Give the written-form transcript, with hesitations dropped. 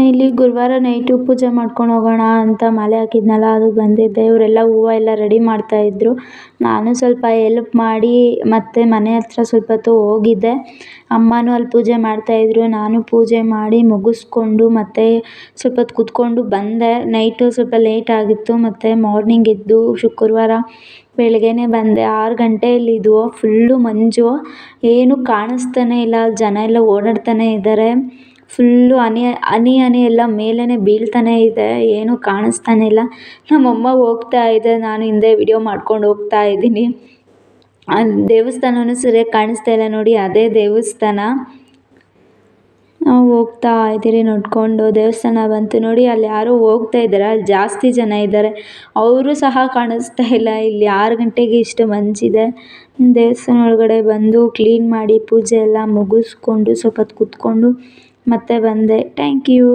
ಇಲ್ಲಿ ಗುರುವಾರ ನೈಟು ಪೂಜೆ ಮಾಡ್ಕೊಂಡು ಹೋಗೋಣ ಅಂತ ಮಾಲೆ ಹಾಕಿದ್ನಲ್ಲ, ಅದು ಬಂದಿದ್ದೆ. ಇವರೆಲ್ಲ ಹೂವು ಎಲ್ಲ ರೆಡಿ ಮಾಡ್ತಾಯಿದ್ರು. ನಾನು ಸ್ವಲ್ಪ ಎಲ್ಪ್ ಮಾಡಿ ಮತ್ತೆ ಮನೆ ಹತ್ರ ಸ್ವಲ್ಪ ಹೊತ್ತು ಹೋಗಿದ್ದೆ. ಅಮ್ಮನೂ ಅಲ್ಲಿ ಪೂಜೆ ಮಾಡ್ತಾಯಿದ್ರು. ನಾನು ಪೂಜೆ ಮಾಡಿ ಮುಗಿಸ್ಕೊಂಡು ಮತ್ತೆ ಸ್ವಲ್ಪ ಹೊತ್ತು ಕೂತ್ಕೊಂಡು ಬಂದೆ. ನೈಟು ಸ್ವಲ್ಪ ಲೇಟ್ ಆಗಿತ್ತು. ಮತ್ತು ಮಾರ್ನಿಂಗ್ ಎದ್ದು ಶುಕ್ರವಾರ ಬೆಳಗ್ಗೆನೇ ಬಂದೆ. 6 ಗಂಟೆಯಲ್ಲಿದ್ವು. ಫುಲ್ಲು ಮಂಜು, ಏನೂ ಕಾಣಿಸ್ತಾನೆ ಇಲ್ಲ. ಜನ ಎಲ್ಲ ಓಡಾಡ್ತಾನೆ ಇದ್ದಾರೆ. ಫುಲ್ಲು ಹನಿ ಎಲ್ಲ ಮೇಲೇ ಬೀಳ್ತಾನೆ ಇದೆ. ಏನೂ ಕಾಣಿಸ್ತಾನೆ ಇಲ್ಲ. ನಮ್ಮಮ್ಮ ಹೋಗ್ತಾ ಇದೆ, ನಾನು ಹಿಂದೆ ವಿಡಿಯೋ ಮಾಡ್ಕೊಂಡು ಹೋಗ್ತಾ ಇದ್ದೀನಿ. ಆ ದೇವಸ್ಥಾನವೂ ಸರಿಯಾಗಿ ಕಾಣಿಸ್ತಾ ಇಲ್ಲ ನೋಡಿ, ಅದೇ ದೇವಸ್ಥಾನ. ನಾವು ಹೋಗ್ತಾ ಇದ್ದೀರಿ ನಡ್ಕೊಂಡು. ದೇವಸ್ಥಾನ ಬಂತು ನೋಡಿ, ಅಲ್ಲಿ ಯಾರೋ ಹೋಗ್ತಾ ಇದ್ದಾರೆ. ಅಲ್ಲಿ ಜಾಸ್ತಿ ಜನ ಇದ್ದಾರೆ, ಅವರು ಸಹ ಕಾಣಿಸ್ತಾ ಇಲ್ಲ. ಇಲ್ಲಿ 6 ಗಂಟೆಗೆ ಇಷ್ಟು ಮಂಜಿದೆ. ದೇವಸ್ಥಾನ ಒಳಗಡೆ ಬಂದು ಕ್ಲೀನ್ ಮಾಡಿ ಪೂಜೆ ಎಲ್ಲ ಮುಗಿಸ್ಕೊಂಡು ಸ್ವಲ್ಪ ಹೊತ್ತು ಕೂತ್ಕೊಂಡು ಮತ್ತೆ ಬಂದೆ. Thank you.